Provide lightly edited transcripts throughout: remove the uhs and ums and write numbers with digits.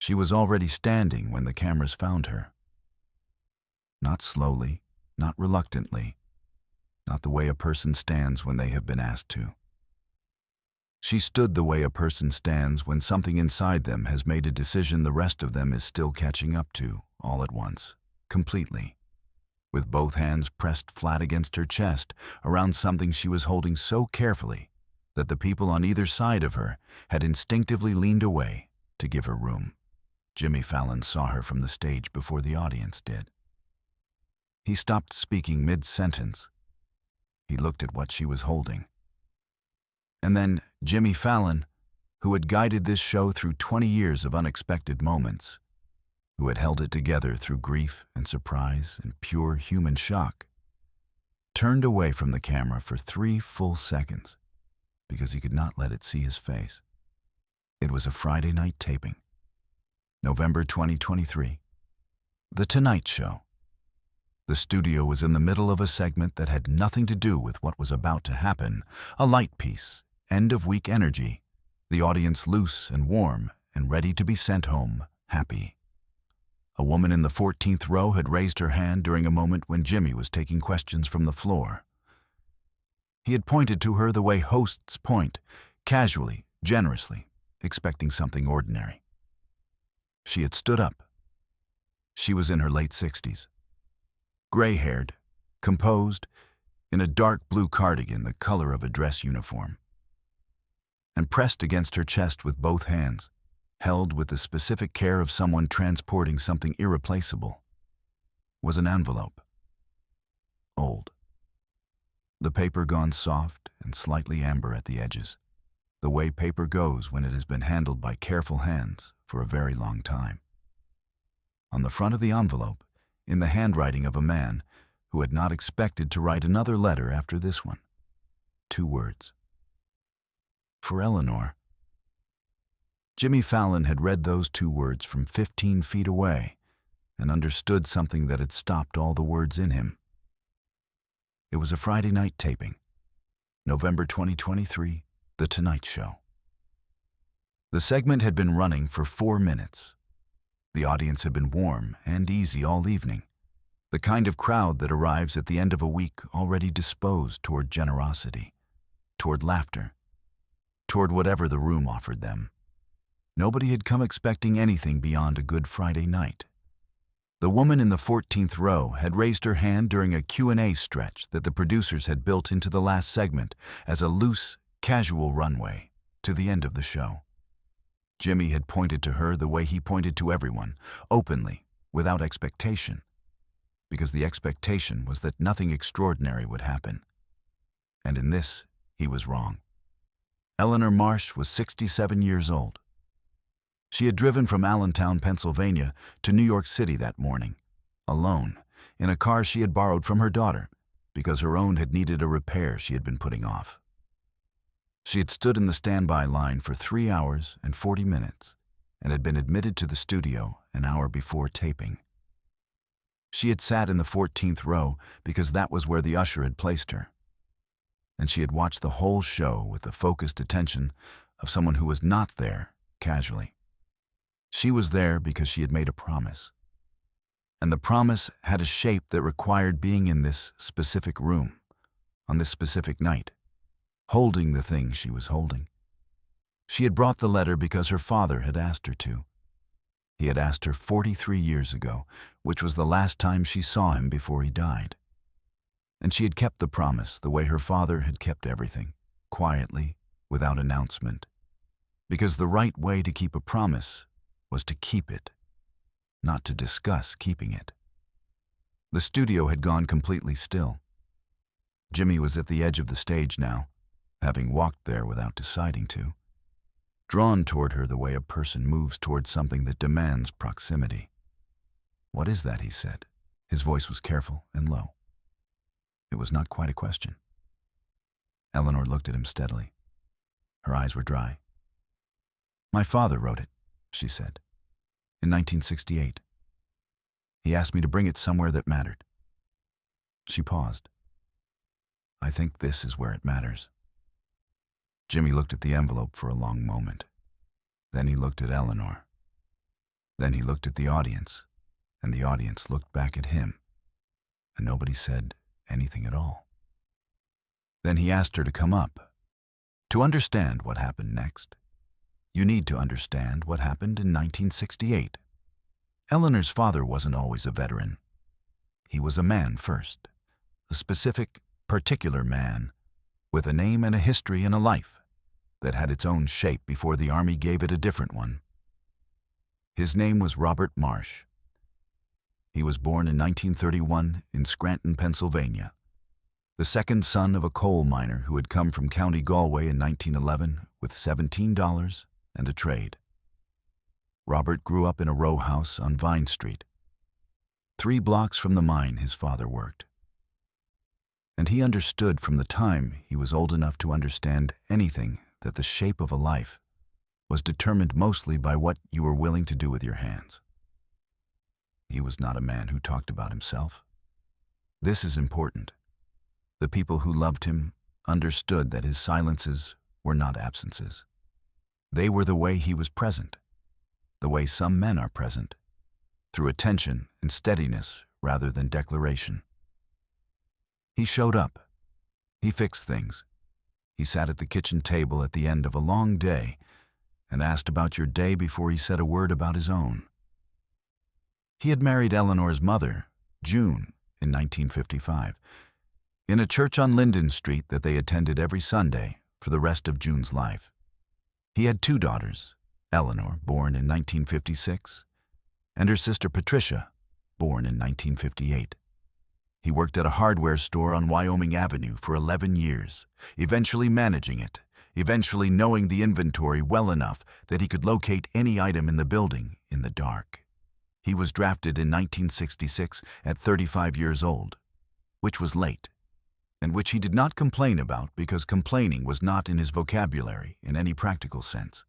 She was already standing when the cameras found her. Not slowly, not reluctantly, not the way a person stands when they have been asked to. She stood the way a person stands when something inside them has made a decision the rest of them is still catching up to, all at once, completely, with both hands pressed flat against her chest around something she was holding so carefully that the people on either side of her had instinctively leaned away to give her room. Jimmy Fallon saw her from the stage before the audience did. He stopped speaking mid-sentence. He looked at what she was holding. And then Jimmy Fallon, who had guided this show through 20 years of unexpected moments, who had held it together through grief and surprise and pure human shock, turned away from the camera for 3 full seconds because he could not let it see his face. It was a Friday night taping. November 2023. The Tonight Show. The studio was in the middle of a segment that had nothing to do with what was about to happen, a light piece, end-of-week energy, the audience loose and warm and ready to be sent home, happy. A woman in the 14th row had raised her hand during a moment when Jimmy was taking questions from the floor. He had pointed to her the way hosts point, casually, generously, expecting something ordinary. She had stood up. She was in her late 60s. Gray-haired, composed, in a dark blue cardigan the color of a dress uniform. And pressed against her chest with both hands, held with the specific care of someone transporting something irreplaceable, was an envelope. Old. The paper gone soft and slightly amber at the edges, the way paper goes when it has been handled by careful hands for a very long time. On the front of the envelope, in the handwriting of a man who had not expected to write another letter after this one, 2 words. For Eleanor. Jimmy Fallon had read those 2 words from 15 feet away and understood something that had stopped all the words in him. It was a Friday night taping. November 2023, The Tonight Show. The segment had been running for 4 minutes. The audience had been warm and easy all evening, the kind of crowd that arrives at the end of a week already disposed toward generosity, toward laughter, toward whatever the room offered them. Nobody had come expecting anything beyond a Good Friday night. The woman in the 14th row had raised her hand during a Q&A stretch that the producers had built into the last segment as a loose, casual runway to the end of the show. Jimmy had pointed to her the way he pointed to everyone, openly, without expectation, because the expectation was that nothing extraordinary would happen. And in this, he was wrong. Eleanor Marsh was 67 years old. She had driven from Allentown, Pennsylvania, to New York City that morning, alone, in a car she had borrowed from her daughter, because her own had needed a repair she had been putting off. She had stood in the standby line for 3 hours and 40 minutes and had been admitted to the studio an hour before taping. She had sat in the 14th row because that was where the usher had placed her. And she had watched the whole show with the focused attention of someone who was not there casually. She was there because she had made a promise. And the promise had a shape that required being in this specific room, on this specific night, holding the thing she was holding. She had brought the letter because her father had asked her to. He had asked her 43 years ago, which was the last time she saw him before he died. And she had kept the promise the way her father had kept everything, quietly, without announcement. Because the right way to keep a promise was to keep it, not to discuss keeping it. The studio had gone completely still. Jimmy was at the edge of the stage now, having walked there without deciding to, drawn toward her the way a person moves toward something that demands proximity. "What is that?" he said. His voice was careful and low. It was not quite a question. Eleanor looked at him steadily. Her eyes were dry. "My father wrote it," she said, "in 1968. He asked me to bring it somewhere that mattered." She paused. "I think this is where it matters." Jimmy looked at the envelope for a long moment. Then he looked at Eleanor. Then he looked at the audience, and the audience looked back at him, and nobody said anything at all. Then he asked her to come up. To understand what happened next, you need to understand what happened in 1968. Eleanor's father wasn't always a veteran. He was a man first, a specific, particular man, with a name and a history and a life that had its own shape before the Army gave it a different one. His name was Robert Marsh. He was born in 1931 in Scranton, Pennsylvania, the second son of a coal miner who had come from County Galway in 1911 with $17 and a trade. Robert grew up in a row house on Vine Street, 3 blocks from the mine his father worked. And he understood from the time he was old enough to understand anything that the shape of a life was determined mostly by what you were willing to do with your hands. He was not a man who talked about himself. This is important. The people who loved him understood that his silences were not absences. They were the way he was present, the way some men are present, through attention and steadiness rather than declaration. He showed up. He fixed things. He sat at the kitchen table at the end of a long day and asked about your day before he said a word about his own. He had married Eleanor's mother, June, in 1955, in a church on Linden Street that they attended every Sunday for the rest of June's life. He had 2 daughters, Eleanor, born in 1956, and her sister Patricia, born in 1958. He worked at a hardware store on Wyoming Avenue for 11 years, eventually managing it, eventually knowing the inventory well enough that he could locate any item in the building in the dark. He was drafted in 1966 at 35 years old, which was late, and which he did not complain about because complaining was not in his vocabulary in any practical sense.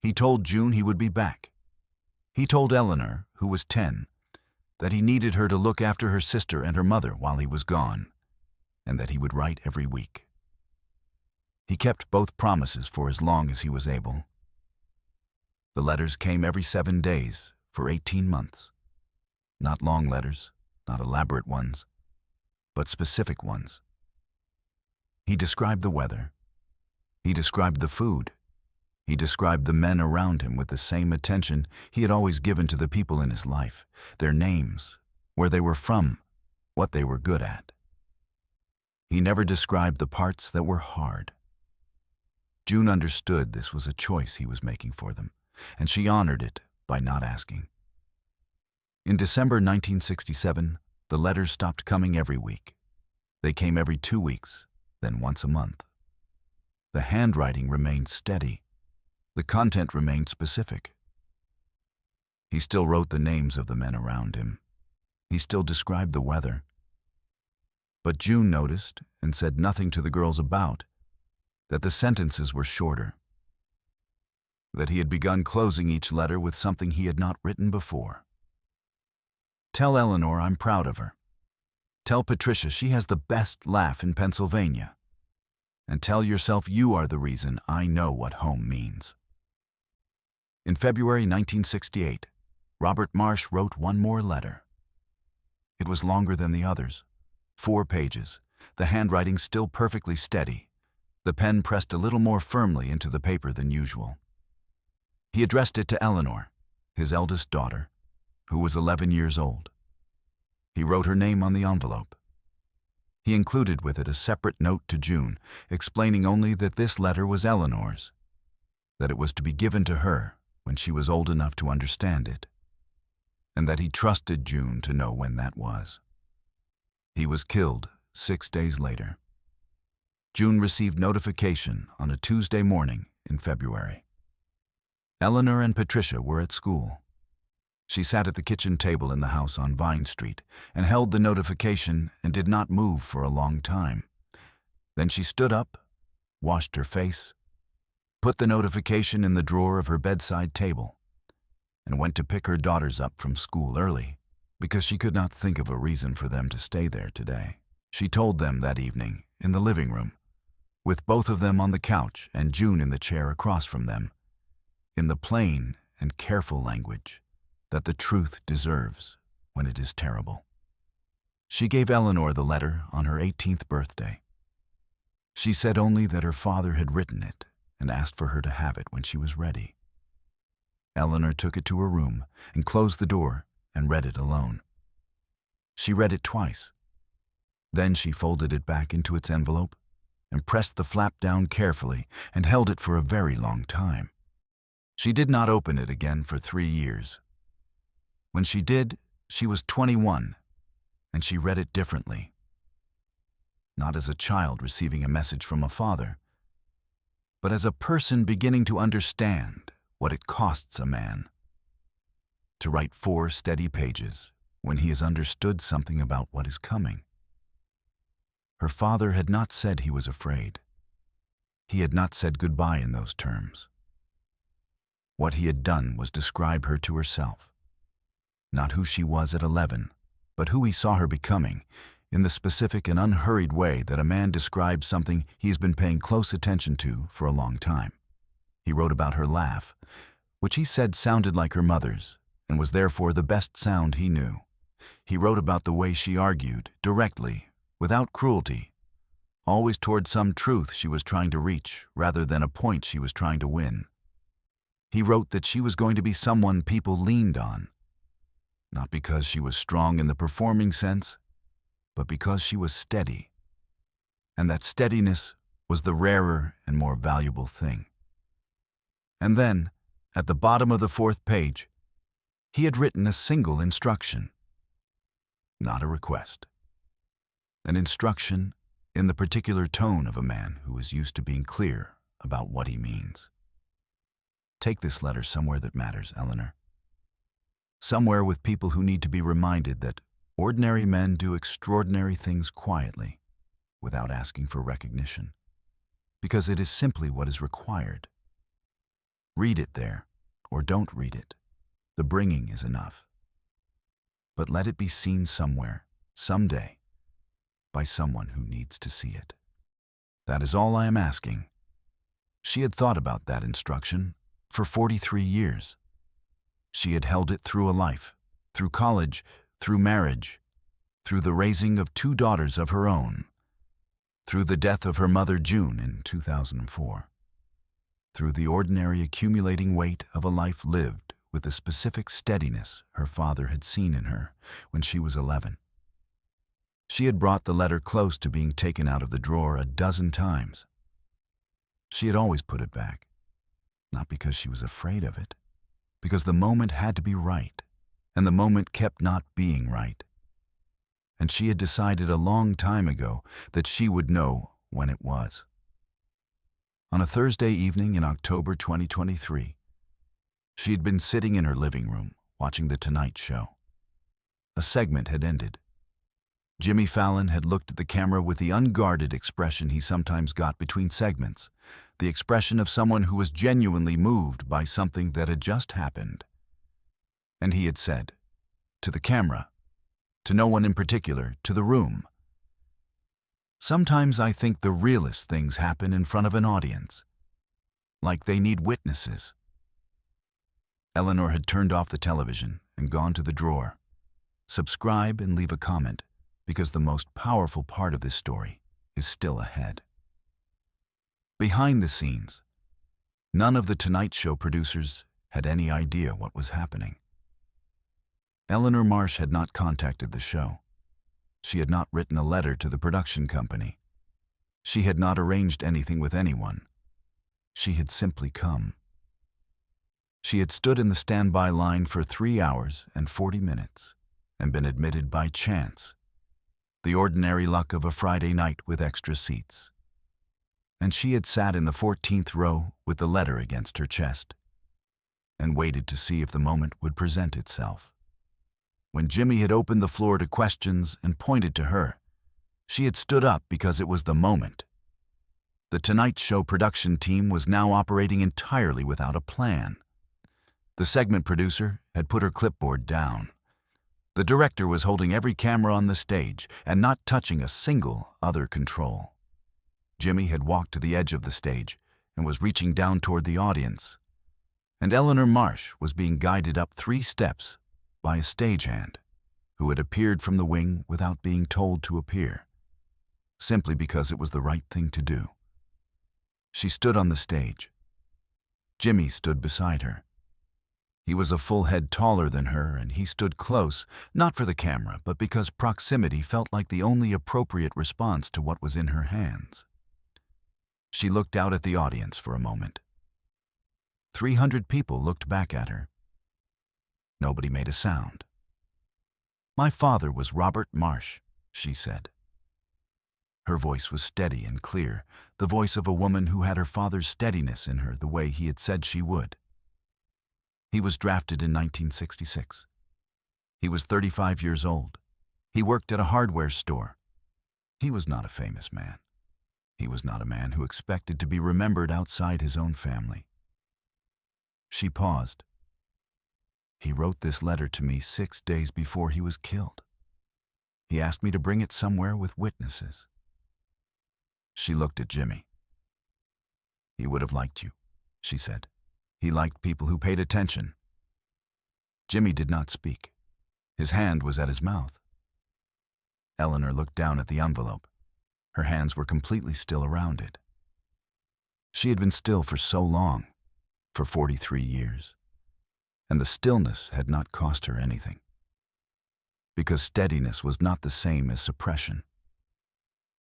He told June he would be back. He told Eleanor, who was 10, that he needed her to look after her sister and her mother while he was gone, and that he would write every week. He kept both promises for as long as he was able. The letters came every 7 days for 18 months. Not long letters, not elaborate ones, but specific ones. He described the weather. He described the food. He described the men around him with the same attention he had always given to the people in his life, their names, where they were from, what they were good at. He never described the parts that were hard. June understood this was a choice he was making for them, and she honored it by not asking. In December 1967, the letters stopped coming every week. They came every 2 weeks, then once a month. The handwriting remained steady. The content remained specific. He still wrote the names of the men around him. He still described the weather. But June noticed, and said nothing to the girls about, that the sentences were shorter. That he had begun closing each letter with something he had not written before. Tell Eleanor I'm proud of her. Tell Patricia she has the best laugh in Pennsylvania. And tell yourself you are the reason I know what home means. In February 1968, Robert Marsh wrote one more letter. It was longer than the others, 4 pages, the handwriting still perfectly steady, the pen pressed a little more firmly into the paper than usual. He addressed it to Eleanor, his eldest daughter, who was 11 years old. He wrote her name on the envelope. He included with it a separate note to June, explaining only that this letter was Eleanor's, that it was to be given to her when she was old enough to understand it, and that he trusted June to know when that was. He was killed 6 days later. June received notification on a Tuesday morning in February. Eleanor and Patricia were at school. She sat at the kitchen table in the house on Vine Street and held the notification and did not move for a long time. Then she stood up, washed her face, put the notification in the drawer of her bedside table, and went to pick her daughters up from school early because she could not think of a reason for them to stay there today. She told them that evening in the living room, with both of them on the couch and June in the chair across from them, in the plain and careful language that the truth deserves when it is terrible. She gave Eleanor the letter on her 18th birthday. She said only that her father had written it and asked for her to have it when she was ready. Eleanor took it to her room and closed the door and read it alone. She read it twice. Then she folded it back into its envelope and pressed the flap down carefully and held it for a very long time. She did not open it again for 3 years. When she did, she was 21, and she read it differently. Not as a child receiving a message from a father, but as a person beginning to understand what it costs a man to write 4 steady pages when he has understood something about what is coming. Her father had not said he was afraid. He had not said goodbye in those terms. What he had done was describe her to herself. Not who she was at 11, but who he saw her becoming, in the specific and unhurried way that a man describes something he's been paying close attention to for a long time. He wrote about her laugh, which he said sounded like her mother's, and was therefore the best sound he knew. He wrote about the way she argued, directly, without cruelty, always toward some truth she was trying to reach rather than a point she was trying to win. He wrote that she was going to be someone people leaned on, not because she was strong in the performing sense, but because she was steady, and that steadiness was the rarer and more valuable thing. And then, at the bottom of the 4th page, he had written a single instruction, not a request. An instruction in the particular tone of a man who is used to being clear about what he means. Take this letter somewhere that matters, Eleanor. Somewhere with people who need to be reminded that ordinary men do extraordinary things quietly, without asking for recognition, because it is simply what is required. Read it there, or don't read it. The bringing is enough. But let it be seen somewhere, someday, by someone who needs to see it. That is all I am asking. She had thought about that instruction for 43 years. She had held it through a life, through college, through marriage, through the raising of 2 daughters of her own, through the death of her mother June in 2004, through the ordinary accumulating weight of a life lived with the specific steadiness her father had seen in her when she was 11. She had brought the letter close to being taken out of the drawer a dozen times. She had always put it back, not because she was afraid of it, because the moment had to be right, and the moment kept not being right. And she had decided a long time ago that she would know when it was. On a Thursday evening in October 2023, she had been sitting in her living room watching The Tonight Show. A segment had ended. Jimmy Fallon had looked at the camera with the unguarded expression he sometimes got between segments, the expression of someone who was genuinely moved by something that had just happened. And he had said, to the camera, to no one in particular, to the room, "Sometimes I think the realest things happen in front of an audience, like they need witnesses." Eleanor had turned off the television and gone to the drawer. Subscribe and leave a comment, because the most powerful part of this story is still ahead. Behind the scenes, none of the Tonight Show producers had any idea what was happening. Eleanor Marsh had not contacted the show. She had not written a letter to the production company. She had not arranged anything with anyone. She had simply come. She had stood in the standby line for 3 hours and 40 minutes and been admitted by chance, the ordinary luck of a Friday night with extra seats. And she had sat in the 14th row with the letter against her chest and waited to see if the moment would present itself. When Jimmy had opened the floor to questions and pointed to her, she had stood up because it was the moment. The Tonight Show production team was now operating entirely without a plan. The segment producer had put her clipboard down. The director was holding every camera on the stage and not touching a single other control. Jimmy had walked to the edge of the stage and was reaching down toward the audience. And Eleanor Marsh was being guided up 3 steps by a stagehand who had appeared from the wing without being told to appear, simply because it was the right thing to do. She stood on the stage. Jimmy stood beside her. He was a full head taller than her, and he stood close, not for the camera, but because proximity felt like the only appropriate response to what was in her hands. She looked out at the audience for a moment. 300 people looked back at her. Nobody made a sound. "My father was Robert Marsh," she said. Her voice was steady and clear, the voice of a woman who had her father's steadiness in her the way he had said she would. He was drafted in 1966. He was 35 years old. He worked at a hardware store. He was not a famous man. He was not a man who expected to be remembered outside his own family. She paused. "He wrote this letter to me 6 days before he was killed. He asked me to bring it somewhere with witnesses." She looked at Jimmy. "He would have liked you," she said. "He liked people who paid attention." Jimmy did not speak. His hand was at his mouth. Eleanor looked down at the envelope. Her hands were completely still around it. She had been still for so long, for 43 years, and the stillness had not cost her anything. Because steadiness was not the same as suppression.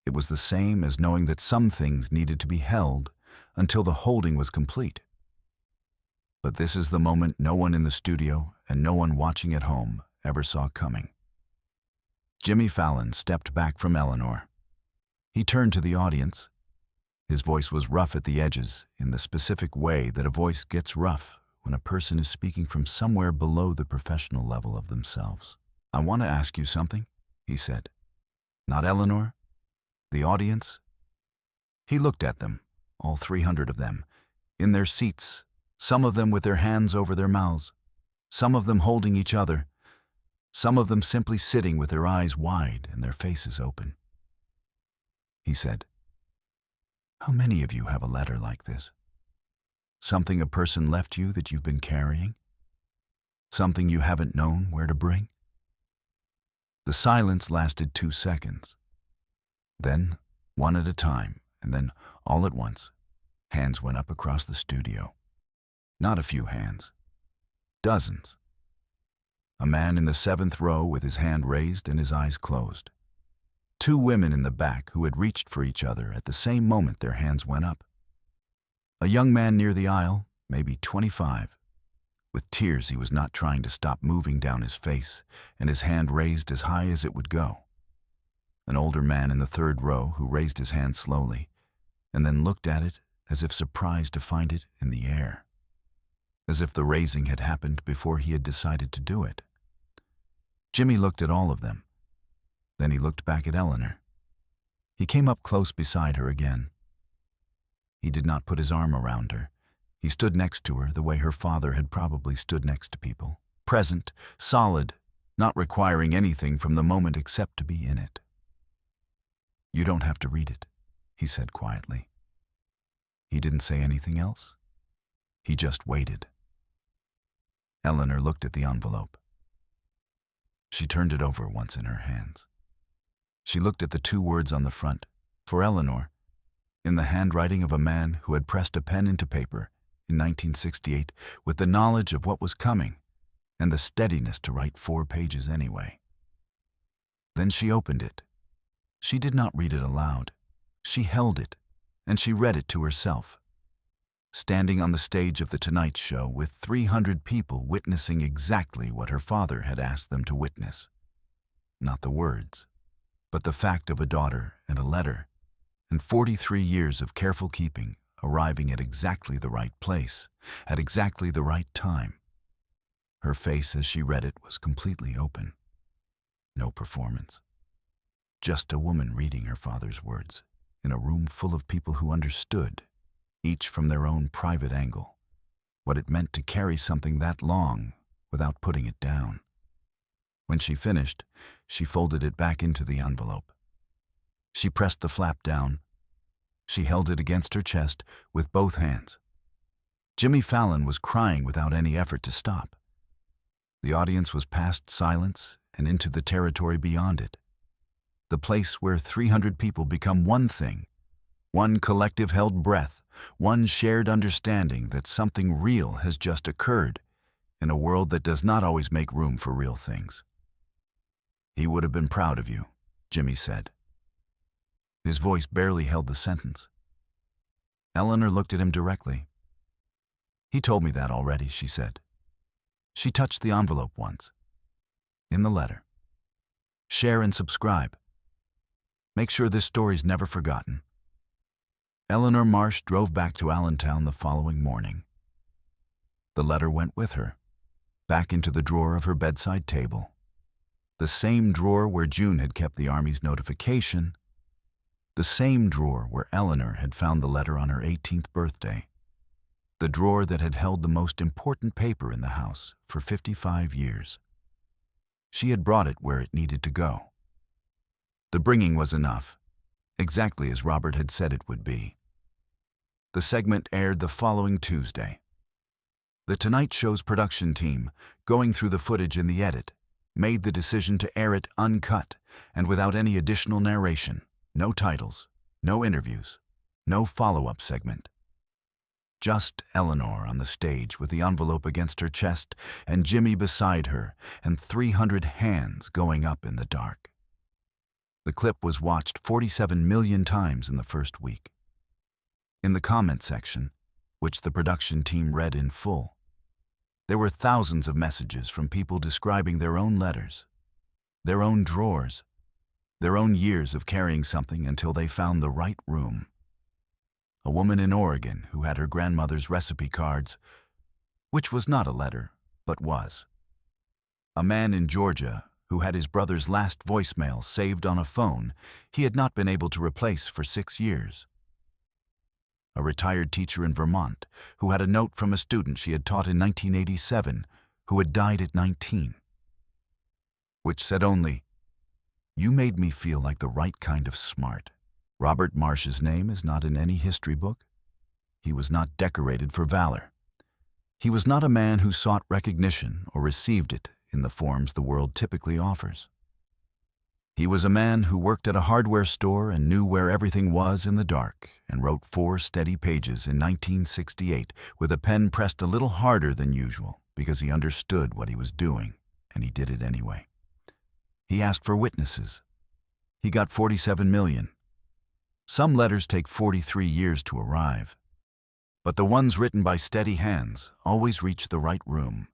It was the same as knowing that some things needed to be held until the holding was complete. But this is the moment no one in the studio and no one watching at home ever saw coming. Jimmy Fallon stepped back from Eleanor. He turned to the audience. His voice was rough at the edges, in the specific way that a voice gets rough when a person is speaking from somewhere below the professional level of themselves. "I want to ask you something," he said. "Not Eleanor? The audience?" He looked at them, all 300 of them, in their seats, some of them with their hands over their mouths, some of them holding each other, some of them simply sitting with their eyes wide and their faces open. He said, "How many of you have a letter like this? Something a person left you that you've been carrying? Something you haven't known where to bring?" The silence lasted 2 seconds. Then, one at a time, and then all at once, hands went up across the studio. Not a few hands. Dozens. A man in the 7th row with his hand raised and his eyes closed. 2 women in the back who had reached for each other at the same moment their hands went up. A young man near the aisle, maybe 25, with tears he was not trying to stop moving down his face, and his hand raised as high as it would go. An older man in the 3rd row who raised his hand slowly, and then looked at it as if surprised to find it in the air, as if the raising had happened before he had decided to do it. Jimmy looked at all of them. Then he looked back at Eleanor. He came up close beside her again. He did not put his arm around her. He stood next to her the way her father had probably stood next to people, present, solid, not requiring anything from the moment except to be in it. "You don't have to read it," he said quietly. He didn't say anything else. He just waited. Eleanor looked at the envelope. She turned it over once in her hands. She looked at the 2 words on the front, for Eleanor, in the handwriting of a man who had pressed a pen into paper in 1968 with the knowledge of what was coming and the steadiness to write 4 pages anyway. Then she opened it. She did not read it aloud. She held it, and she read it to herself. Standing on the stage of The Tonight Show with 300 people witnessing exactly what her father had asked them to witness. Not the words, but the fact of a daughter and a letter, and 43 years of careful keeping arriving at exactly the right place, at exactly the right time. Her face as she read it was completely open. No performance. Just a woman reading her father's words in a room full of people who understood, each from their own private angle, what it meant to carry something that long without putting it down. When she finished, she folded it back into the envelope. She pressed the flap down. She held it against her chest with both hands. Jimmy Fallon was crying without any effort to stop. The audience was past silence and into the territory beyond it. The place where 300 people become one thing, one collective held breath, one shared understanding that something real has just occurred in a world that does not always make room for real things. "He would have been proud of you," Jimmy said. His voice barely held the sentence. Eleanor looked at him directly. "He told me that already," she said. She touched the envelope once. In the letter. "Share and subscribe. Make sure this story's never forgotten." Eleanor Marsh drove back to Allentown the following morning. The letter went with her, back into the drawer of her bedside table. The same drawer where June had kept the Army's notification. The same drawer where Eleanor had found the letter on her 18th birthday. The drawer that had held the most important paper in the house for 55 years. She had brought it where it needed to go. The bringing was enough, exactly as Robert had said it would be. The segment aired the following Tuesday. The Tonight Show's production team, going through the footage in the edit, made the decision to air it uncut and without any additional narration, no titles, no interviews, no follow-up segment. Just Eleanor on the stage with the envelope against her chest and Jimmy beside her and 300 hands going up in the dark. The clip was watched 47 million times in the first week. In the comment section, which the production team read in full, there were thousands of messages from people describing their own letters, their own drawers, their own years of carrying something until they found the right room. A woman in Oregon who had her grandmother's recipe cards, which was not a letter, but was. A man in Georgia who had his brother's last voicemail saved on a phone he had not been able to replace for 6 years. A retired teacher in Vermont who had a note from a student she had taught in 1987 who had died at 19, which said only, "You made me feel like the right kind of smart." Robert Marsh's name is not in any history book. He was not decorated for valor. He was not a man who sought recognition or received it in the forms the world typically offers. He was a man who worked at a hardware store and knew where everything was in the dark and wrote 4 steady pages in 1968 with a pen pressed a little harder than usual because he understood what he was doing, and he did it anyway. He asked for witnesses. He got 47 million. Some letters take 43 years to arrive, but the ones written by steady hands always reach the right room.